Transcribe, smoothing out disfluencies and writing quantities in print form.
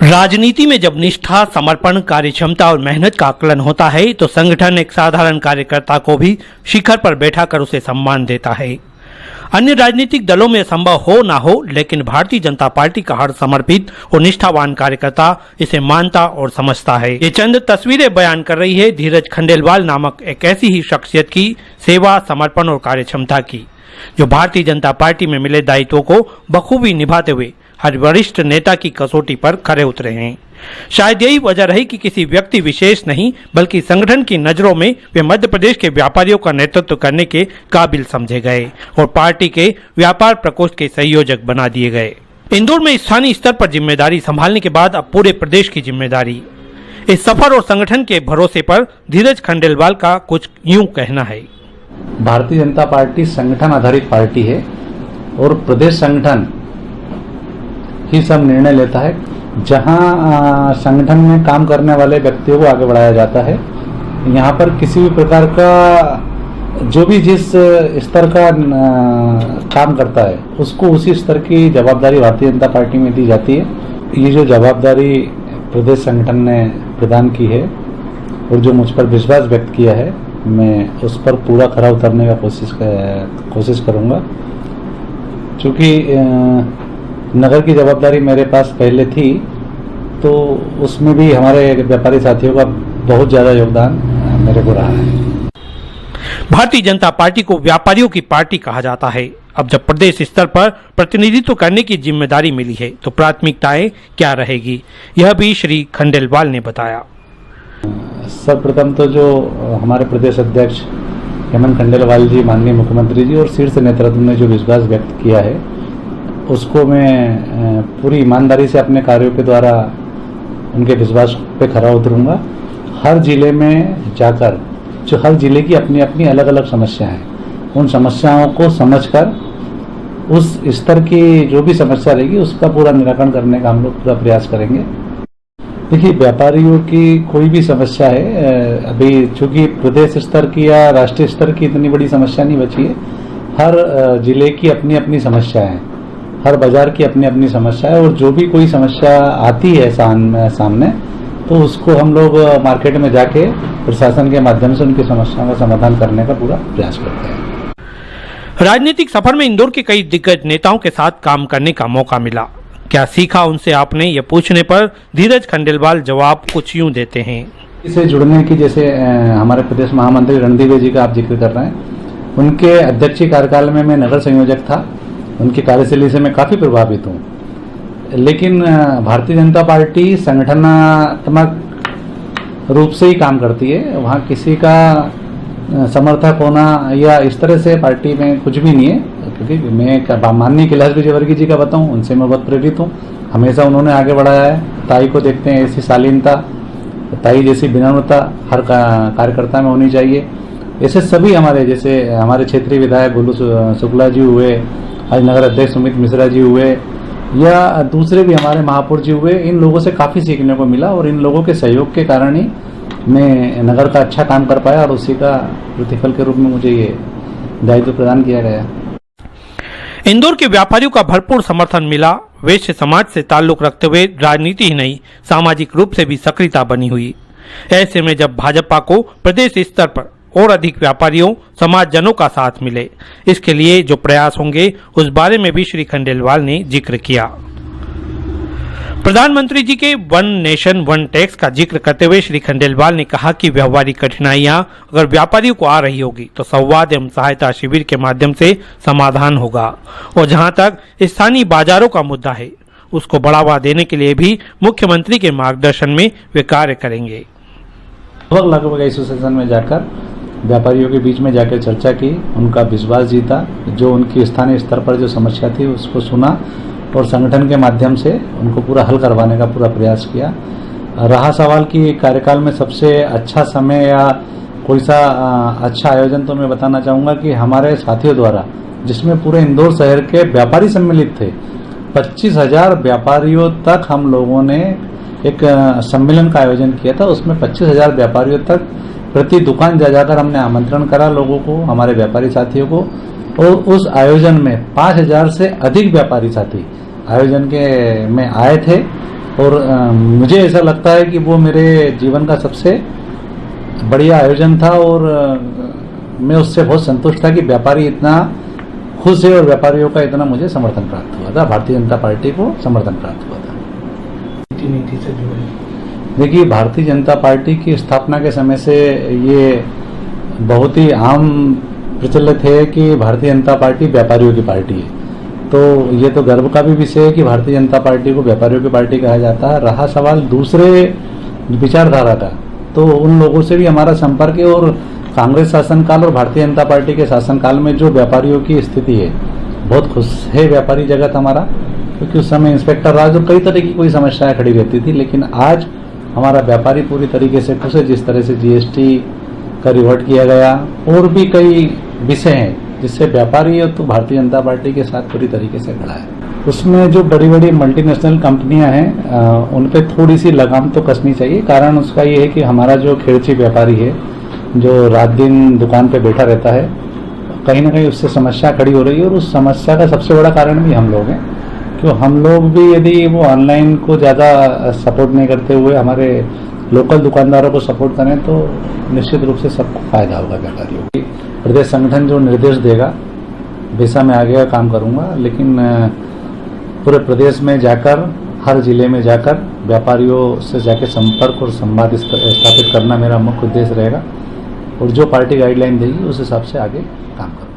राजनीति में जब निष्ठा, समर्पण, कार्यक्षमता और मेहनत का आकलन होता है तो संगठन एक साधारण कार्यकर्ता को भी शिखर पर बैठाकर उसे सम्मान देता है। अन्य राजनीतिक दलों में संभव हो ना हो, लेकिन भारतीय जनता पार्टी का हर समर्पित और निष्ठावान कार्यकर्ता इसे मानता और समझता है। ये चंद तस्वीरें बयान कर रही है धीरज खंडेलवाल नामक एक ऐसी ही शख्सियत की सेवा, समर्पण और कार्यक्षमता की, जो भारतीय जनता पार्टी में मिले दायित्वों को बखूबी निभाते हुए हर वरिष्ठ नेता की कसौटी पर खरे उतरे हैं। शायद यही वजह रही कि किसी व्यक्ति विशेष नहीं, बल्कि संगठन की नजरों में वे मध्य प्रदेश के व्यापारियों का नेतृत्व करने के काबिल समझे गए और पार्टी के व्यापार प्रकोष्ठ के संयोजक बना दिए गए। इंदौर में स्थानीय स्तर पर जिम्मेदारी संभालने के बाद अब पूरे प्रदेश की जिम्मेदारी। इस सफर और संगठन के भरोसे पर धीरज खंडेलवाल का कुछ यूं कहना है। भारतीय जनता पार्टी संगठन आधारित पार्टी है और प्रदेश संगठन ही सब निर्णय लेता है। जहां संगठन में काम करने वाले व्यक्तियों को आगे बढ़ाया जाता है। यहाँ पर किसी भी प्रकार का जो भी जिस स्तर का काम करता है उसको उसी स्तर की जवाबदारी भारतीय जनता पार्टी में दी जाती है। ये जो जवाबदारी प्रदेश संगठन ने प्रदान की है और जो मुझ पर विश्वास व्यक्त किया है, मैं उस पर पूरा खरा उतरने का कोशिश करूँगा। चूँकि नगर की जवाबदारी मेरे पास पहले थी, तो उसमें भी हमारे व्यापारी साथियों का बहुत ज़्यादा योगदान मेरे को रहा है। भारतीय जनता पार्टी को व्यापारियों की पार्टी कहा जाता है। अब जब प्रदेश स्तर पर प्रतिनिधित्व करने की जिम्मेदारी मिली है तो प्राथमिकताएं क्या रहेगी, यह भी श्री खंडेलवाल ने बताया। सर्वप्रथम तो जो हमारे प्रदेश अध्यक्ष हेमंत खंडेलवाल जी, माननीय मुख्यमंत्री जी और शीर्ष नेतृत्व ने जो विश्वास व्यक्त किया है, उसको मैं पूरी ईमानदारी से अपने कार्यों के द्वारा उनके विश्वास पे खरा उतरूंगा। हर जिले में जाकर जो हर जिले की अपनी अपनी अलग अलग समस्या हैं, उन समस्याओं को समझकर उस स्तर की जो भी समस्या रहेगी उसका पूरा निराकरण करने का हम लोग पूरा प्रयास करेंगे। देखिए, व्यापारियों की कोई भी समस्या है, अभी चूंकि प्रदेश स्तर की या राष्ट्रीय स्तर की इतनी बड़ी समस्या नहीं बची है। हर जिले की अपनी अपनी समस्या है, हर बाजार की अपनी अपनी समस्या है और जो भी कोई समस्या आती है सामने, तो उसको हम लोग मार्केट में जाके प्रशासन के माध्यम से उनकी समस्याओं का समाधान करने का पूरा प्रयास करते हैं। राजनीतिक सफर में इंदौर के कई दिग्गज नेताओं के साथ काम करने का मौका मिला। क्या सीखा उनसे आपने, ये पूछने पर धीरज खंडेलवाल जवाब कुछ यूं देते हैं। इससे जुड़ने की, जैसे हमारे प्रदेश महामंत्री रणदीप जी का आप जिक्र कर रहे हैं, उनके अध्यक्षीय कार्यकाल में मैं नगर संयोजक था। उनकी कार्यशैली से मैं काफ़ी प्रभावित हूँ। लेकिन भारतीय जनता पार्टी संगठनात्मक रूप से ही काम करती है। वहाँ किसी का समर्थक होना या इस तरह से पार्टी में कुछ भी नहीं है। क्योंकि मैं माननीय कैलाश विजयवर्गीय जी का बताऊँ, उनसे मैं बहुत प्रेरित हूँ। हमेशा उन्होंने आगे बढ़ाया है। ताई को देखते हैं, ऐसी शालीनता, ताई जैसी विनम्रता हर कार्यकर्ता में होनी चाहिए। ऐसे सभी हमारे, जैसे हमारे क्षेत्रीय विधायक गोलू शुक्ला जी हुए, आज नगर अध्यक्ष सुमित मिश्रा जी हुए, या दूसरे भी हमारे महापौर जी हुए, इन लोगों से काफ़ी सीखने को मिला और इन लोगों के सहयोग के कारण ही मैं नगर का अच्छा काम कर पाया और उसी का प्रतिफल के रूप में मुझे ये दायित्व प्रदान किया गया। इंदौर के व्यापारियों का भरपूर समर्थन मिला। वैश्य समाज से ताल्लुक रखते हुए राजनीति ही नहीं, सामाजिक रूप से भी सक्रियता बनी हुई। ऐसे में जब भाजपा को प्रदेश स्तर पर और अधिक व्यापारियों, समाजजनों का साथ मिले, इसके लिए जो प्रयास होंगे उस बारे में भी श्री खंडेलवाल ने जिक्र किया। प्रधानमंत्री जी के वन नेशन वन टैक्स का जिक्र करते हुए श्री खंडेलवाल ने कहा कि व्यवहारिक कठिनाइयां अगर व्यापारियों को आ रही होगी तो संवाद एवं सहायता शिविर के माध्यम से समाधान होगा और जहां तक स्थानीय बाजारों का मुद्दा है, उसको बढ़ावा देने के लिए भी मुख्यमंत्री के मार्गदर्शन में वे कार्य करेंगे। लगभग एसोसिएशन में जाकर व्यापारियों के बीच में जाकर चर्चा की, उनका विश्वास जीता, जो उनकी स्थानीय स्तर पर जो समस्या थी उसको सुना और संगठन के माध्यम से उनको पूरा हल करवाने का पूरा प्रयास किया। रहा सवाल कि कार्यकाल में सबसे अच्छा समय या कोई सा अच्छा आयोजन, तो मैं बताना चाहूँगा कि हमारे साथियों द्वारा, जिसमें पूरे इंदौर शहर के व्यापारी सम्मिलित थे, 25,000 व्यापारियों तक हम लोगों ने एक सम्मेलन का आयोजन किया था। उसमें 25,000 व्यापारियों तक प्रति दुकान जा जाकर हमने आमंत्रण करा लोगों को, हमारे व्यापारी साथियों को, और उस आयोजन में 5,000 से अधिक व्यापारी साथी आयोजन के में आए थे और मुझे ऐसा लगता है कि वो मेरे जीवन का सबसे बढ़िया आयोजन था और मैं उससे बहुत संतुष्ट था कि व्यापारी इतना खुश है और व्यापारियों का इतना मुझे समर्थन प्राप्त हुआ था, भारतीय जनता पार्टी को समर्थन प्राप्त हुआ था। नीति से जुड़े देखिए, भारतीय जनता पार्टी की स्थापना के समय से ये बहुत ही आम प्रचलित है कि भारतीय जनता पार्टी व्यापारियों की पार्टी है। तो ये तो गर्व का भी विषय है कि भारतीय जनता पार्टी को व्यापारियों की पार्टी कहा जाता है। रहा सवाल दूसरे विचारधारा का, तो उन लोगों से भी हमारा संपर्क है और कांग्रेस शासनकाल और भारतीय जनता पार्टी के शासनकाल में जो व्यापारियों की स्थिति है, बहुत खुश है व्यापारी जगत हमारा, क्योंकि उस समय इंस्पेक्टर राज और कई तरह की कोई समस्याएं खड़ी रहती थी। लेकिन आज हमारा व्यापारी पूरी तरीके से खुश है, जिस तरह से जीएसटी का रिवर्ट किया गया और भी कई विषय हैं जिससे व्यापारी तो भारतीय जनता पार्टी के साथ पूरी तरीके से खड़ा है। उसमें जो बड़ी बड़ी मल्टीनेशनल कंपनियां हैं उन पे थोड़ी सी लगाम तो कसनी चाहिए। कारण उसका ये है कि हमारा जो खेड़ची व्यापारी है, जो रात दिन दुकान पे बैठा रहता है, कहीं ना कहीं उससे समस्या खड़ी हो रही है और उस समस्या का सबसे बड़ा कारण भी हम लोग हैं। क्यों हम लोग भी यदि वो ऑनलाइन को ज़्यादा सपोर्ट नहीं करते हुए हमारे लोकल दुकानदारों को सपोर्ट करें तो निश्चित रूप से सबको फायदा होगा व्यापारियों को। प्रदेश संगठन जो निर्देश देगा वैसा मैं आगे का काम करूंगा, लेकिन पूरे प्रदेश में जाकर, हर जिले में जाकर व्यापारियों से जाकर संपर्क और संवाद स्थापित करना मेरा मुख्य उद्देश्य रहेगा और जो पार्टी गाइडलाइन देगी उस हिसाब से आगे काम करूंगा।